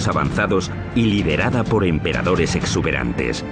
avanzados y liderada por emperadores exuberantes.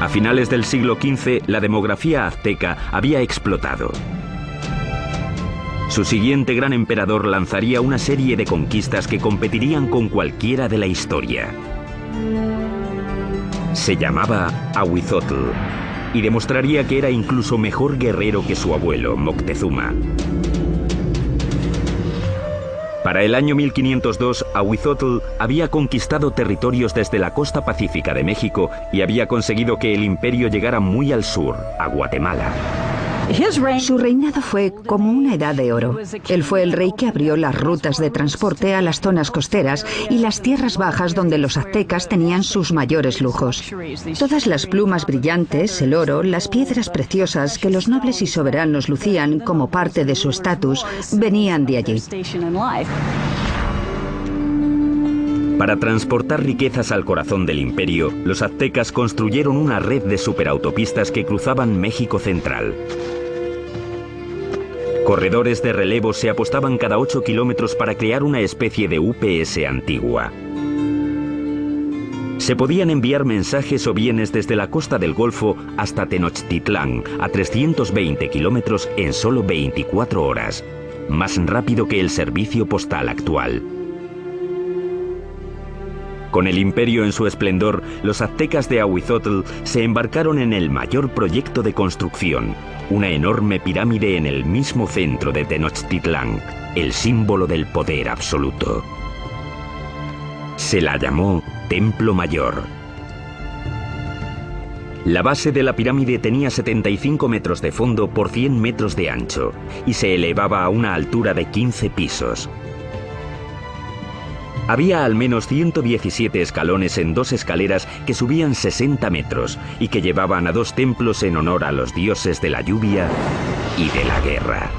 A finales del siglo XV, la demografía azteca había explotado. Su siguiente gran emperador lanzaría una serie de conquistas que competirían con cualquiera de la historia. Se llamaba Ahuizotl y demostraría que era incluso mejor guerrero que su abuelo, Moctezuma. Para el año 1502, Ahuizotl había conquistado territorios desde la costa pacífica de México y había conseguido que el imperio llegara muy al sur, a Guatemala. Su reinado fue como una edad de oro. Él fue el rey que abrió las rutas de transporte a las zonas costeras y las tierras bajas donde los aztecas tenían sus mayores lujos. Todas las plumas brillantes, el oro, las piedras preciosas que los nobles y soberanos lucían como parte de su estatus, venían de allí. Para transportar riquezas al corazón del imperio, los aztecas construyeron una red de superautopistas que cruzaban México central. Corredores de relevo se apostaban cada 8 kilómetros para crear una especie de UPS antigua. Se podían enviar mensajes o bienes desde la costa del Golfo hasta Tenochtitlán, a 320 kilómetros en solo 24 horas, más rápido que el servicio postal actual. Con el imperio en su esplendor, los aztecas de Ahuizotl se embarcaron en el mayor proyecto de construcción, una enorme pirámide en el mismo centro de Tenochtitlán, el símbolo del poder absoluto. Se la llamó Templo Mayor. La base de la pirámide tenía 75 metros de fondo por 100 metros de ancho y se elevaba a una altura de 15 pisos. Había al menos 117 escalones en 2 escaleras que subían 60 metros y que llevaban a 2 templos en honor a los dioses de la lluvia y de la guerra.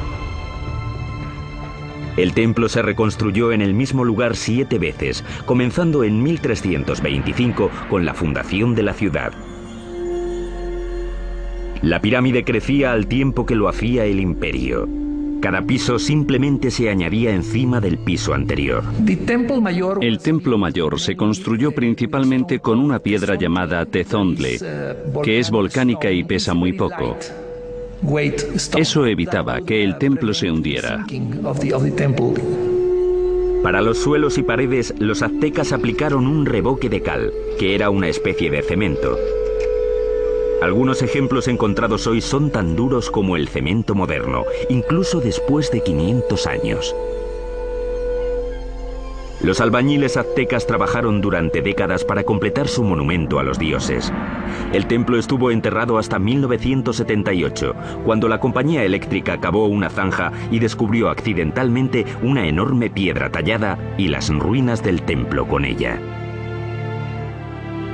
El templo se reconstruyó en el mismo lugar 7 veces, comenzando en 1325 con la fundación de la ciudad. La pirámide crecía al tiempo que lo hacía el imperio. Cada piso simplemente se añadía encima del piso anterior. El templo mayor se construyó principalmente con una piedra llamada tezontle, que es volcánica y pesa muy poco. Eso evitaba que el templo se hundiera. Para los suelos y paredes, los aztecas aplicaron un revoque de cal, que era una especie de cemento. Algunos ejemplos encontrados hoy son tan duros como el cemento moderno, incluso después de 500 años. Los albañiles aztecas trabajaron durante décadas para completar su monumento a los dioses. El templo estuvo enterrado hasta 1978, cuando la compañía eléctrica cavó una zanja y descubrió accidentalmente una enorme piedra tallada y las ruinas del templo con ella.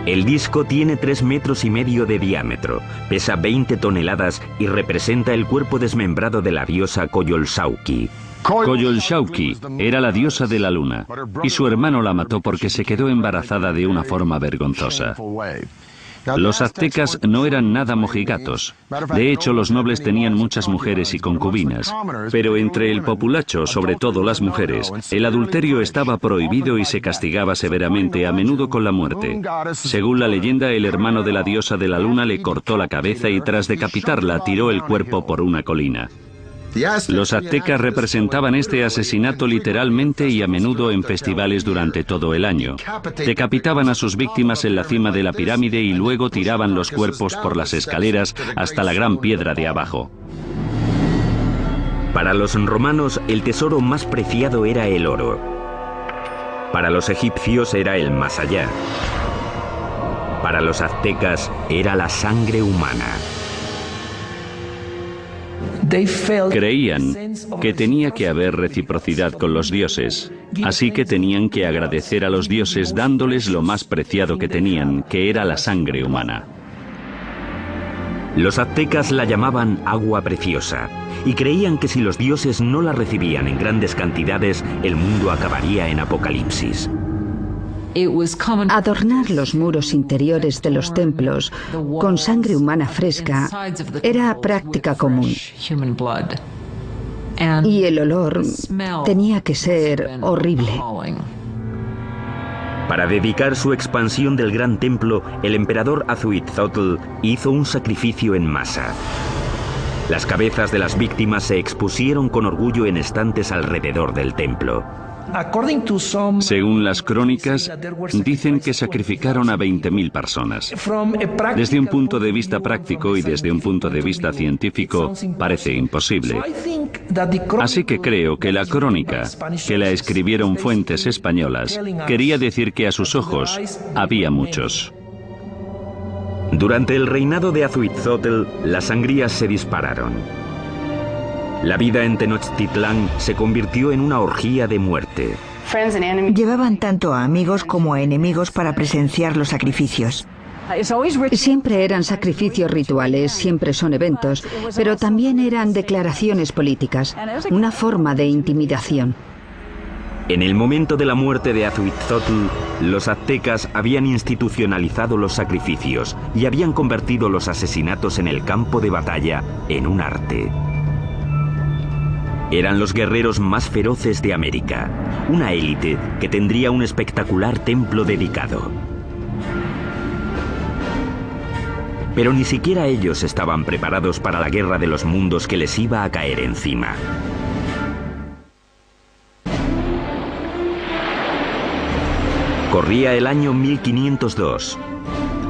El disco tiene 3,5 metros de diámetro, pesa 20 toneladas y representa el cuerpo desmembrado de la diosa Coyolxauhqui. Coyolxauhqui era la diosa de la luna, y su hermano la mató porque se quedó embarazada de una forma vergonzosa. Los aztecas no eran nada mojigatos. De hecho, los nobles tenían muchas mujeres y concubinas. Pero entre el populacho, sobre todo las mujeres, el adulterio estaba prohibido y se castigaba severamente, a menudo con la muerte. Según la leyenda, el hermano de la diosa de la luna le cortó la cabeza y tras decapitarla tiró el cuerpo por una colina. Los aztecas representaban este asesinato literalmente y a menudo en festivales durante todo el año. Decapitaban a sus víctimas en la cima de la pirámide y luego tiraban los cuerpos por las escaleras hasta la gran piedra de abajo. Para los romanos, el tesoro más preciado era el oro. Para los egipcios era el más allá. Para los aztecas era la sangre humana. Creían que tenía que haber reciprocidad con los dioses, así que tenían que agradecer a los dioses dándoles lo más preciado que tenían, que era la sangre humana. Los aztecas la llamaban agua preciosa y creían que si los dioses no la recibían en grandes cantidades, el mundo acabaría en apocalipsis. Adornar los muros interiores de los templos con sangre humana fresca era práctica común. Y el olor tenía que ser horrible. Para dedicar su expansión del gran templo, el emperador Azuitzotl hizo un sacrificio en masa. Las cabezas de las víctimas se expusieron con orgullo en estantes alrededor del templo. Según las crónicas, dicen que sacrificaron a 20.000 personas. Desde un punto de vista práctico y desde un punto de vista científico, parece imposible. Así que creo que la crónica, que la escribieron fuentes españolas, quería decir que a sus ojos había muchos. Durante el reinado de Azuitzotl, las sangrías se dispararon. La vida en Tenochtitlán se convirtió en una orgía de muerte. Llevaban tanto a amigos como a enemigos para presenciar los sacrificios. Siempre eran sacrificios rituales, siempre son eventos, pero también eran declaraciones políticas, una forma de intimidación. En el momento de la muerte de Azuitzotl, los aztecas habían institucionalizado los sacrificios y habían convertido los asesinatos en el campo de batalla en un arte. Eran los guerreros más feroces de América, una élite que tendría un espectacular templo dedicado. Pero ni siquiera ellos estaban preparados para la guerra de los mundos que les iba a caer encima. Corría el año 1502.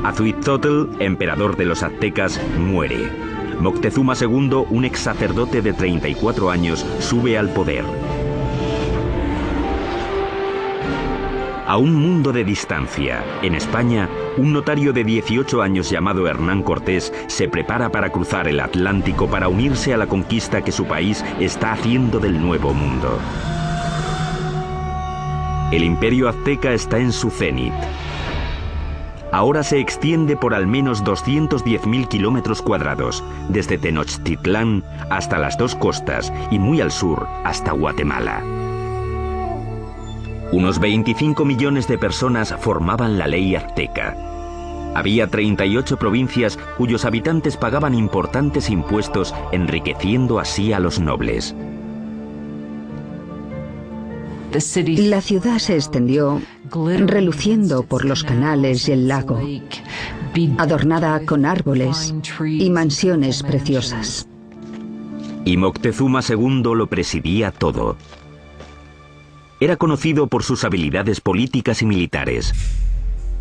Azuitzotl, emperador de los aztecas, muere. Moctezuma II, un ex sacerdote de 34 años, sube al poder. A un mundo de distancia, en España, un notario de 18 años llamado Hernán Cortés se prepara para cruzar el Atlántico para unirse a la conquista que su país está haciendo del Nuevo Mundo. El imperio azteca está en su cenit. Ahora se extiende por al menos 210.000 kilómetros cuadrados, desde Tenochtitlán hasta las dos costas y muy al sur hasta Guatemala. Unos 25 millones de personas formaban la ley azteca. Había 38 provincias cuyos habitantes pagaban importantes impuestos, enriqueciendo así a los nobles. La ciudad se extendió, reluciendo por los canales y el lago, adornada con árboles y mansiones preciosas. Y Moctezuma II lo presidía todo. Era conocido por sus habilidades políticas y militares.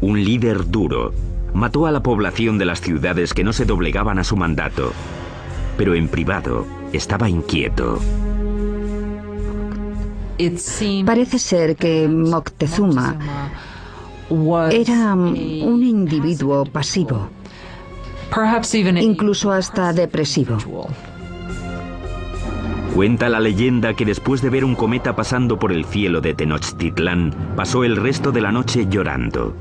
Un líder duro, mató a la población de las ciudades que no se doblegaban a su mandato, pero en privado estaba inquieto. Parece ser que Moctezuma era un individuo pasivo, incluso hasta depresivo. Cuenta la leyenda que después de ver un cometa pasando por el cielo de Tenochtitlán, pasó el resto de la noche llorando.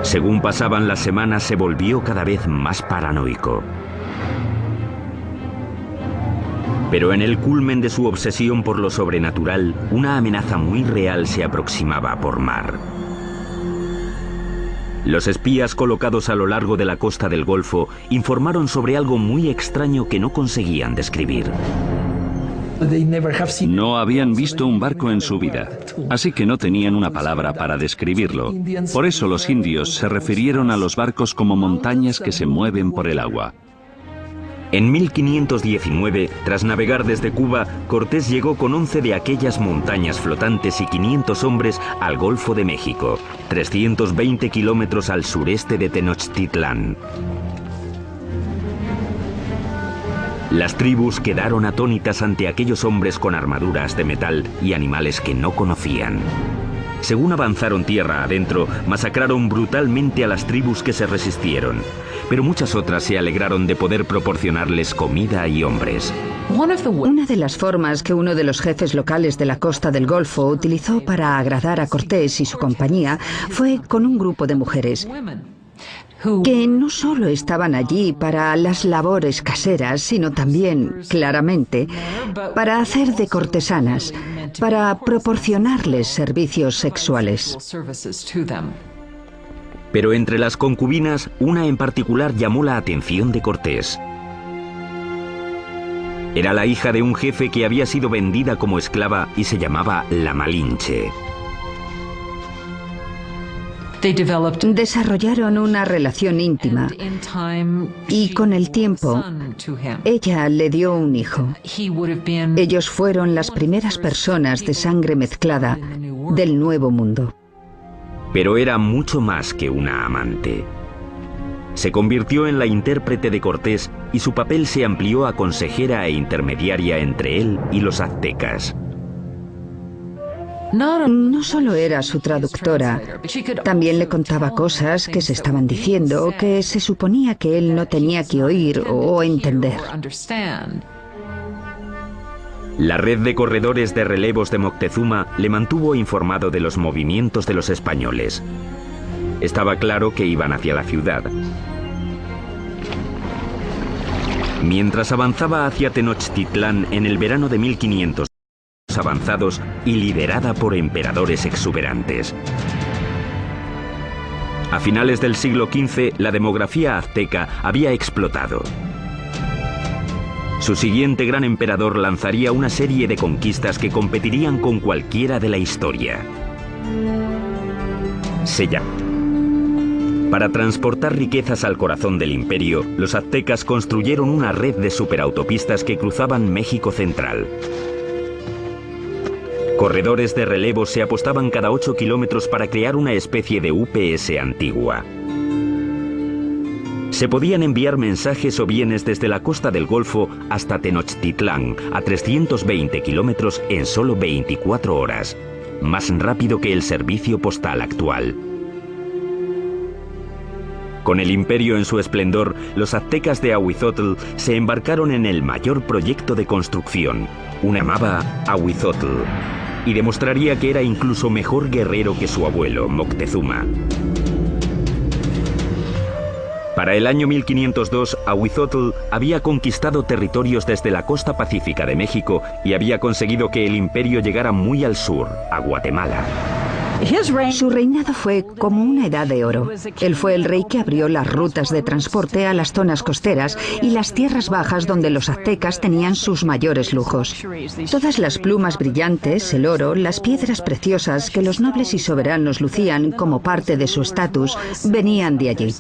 Según pasaban las semanas, se volvió cada vez más paranoico. Pero en el culmen de su obsesión por lo sobrenatural, una amenaza muy real se aproximaba por mar. Los espías colocados a lo largo de la costa del Golfo informaron sobre algo muy extraño que no conseguían describir. No habían visto un barco en su vida, así que no tenían una palabra para describirlo. Por eso los indios se refirieron a los barcos como montañas que se mueven por el agua. En 1519, tras navegar desde Cuba, Cortés llegó con 11 de aquellas montañas flotantes y 500 hombres al Golfo de México, 320 kilómetros al sureste de Tenochtitlán. Las tribus quedaron atónitas ante aquellos hombres con armaduras de metal y animales que no conocían. Según avanzaron tierra adentro, masacraron brutalmente a las tribus que se resistieron, pero muchas otras se alegraron de poder proporcionarles comida y hombres. Una de las formas que uno de los jefes locales de la costa del Golfo utilizó para agradar a Cortés y su compañía fue con un grupo de mujeres que no solo estaban allí para las labores caseras, sino también, claramente, para hacer de cortesanas, para proporcionarles servicios sexuales. Pero entre las concubinas, una en particular llamó la atención de Cortés. Era la hija de un jefe que había sido vendida como esclava y se llamaba la Malinche. Desarrollaron una relación íntima y con el tiempo ella le dio un hijo. Ellos fueron las primeras personas de sangre mezclada del Nuevo Mundo. Pero era mucho más que una amante. Se convirtió en la intérprete de Cortés y su papel se amplió a consejera e intermediaria entre él y los aztecas. No solo era su traductora, también le contaba cosas que se estaban diciendo que se suponía que él no tenía que oír o entender. La red de corredores de relevos de Moctezuma le mantuvo informado de los movimientos de los españoles. Estaba claro que iban hacia la ciudad. Mientras avanzaba hacia Tenochtitlán en el verano de 1500 avanzados y liderada por emperadores exuberantes. A finales del siglo XV, la demografía azteca había explotado. Su siguiente gran emperador lanzaría una serie de conquistas que competirían con cualquiera de la historia. Para transportar riquezas al corazón del imperio, los aztecas construyeron una red de superautopistas que cruzaban México central. Corredores de relevo se apostaban cada 8 kilómetros para crear una especie de UPS antigua. Se podían enviar mensajes o bienes desde la costa del Golfo hasta Tenochtitlán, a 320 kilómetros en solo 24 horas, más rápido que el servicio postal actual. Con el imperio en su esplendor, los aztecas de Ahuizotl se embarcaron en el mayor proyecto de construcción, una llamada Ahuizotl, y demostraría que era incluso mejor guerrero que su abuelo, Moctezuma. Para el año 1502, Ahuizotl había conquistado territorios desde la costa pacífica de México y había conseguido que el imperio llegara muy al sur, a Guatemala. Su reinado fue como una edad de oro. Él fue el rey que abrió las rutas de transporte a las zonas costeras y las tierras bajas donde los aztecas tenían sus mayores lujos. Todas las plumas brillantes, el oro, las piedras preciosas que los nobles y soberanos lucían como parte de su estatus, venían de allí.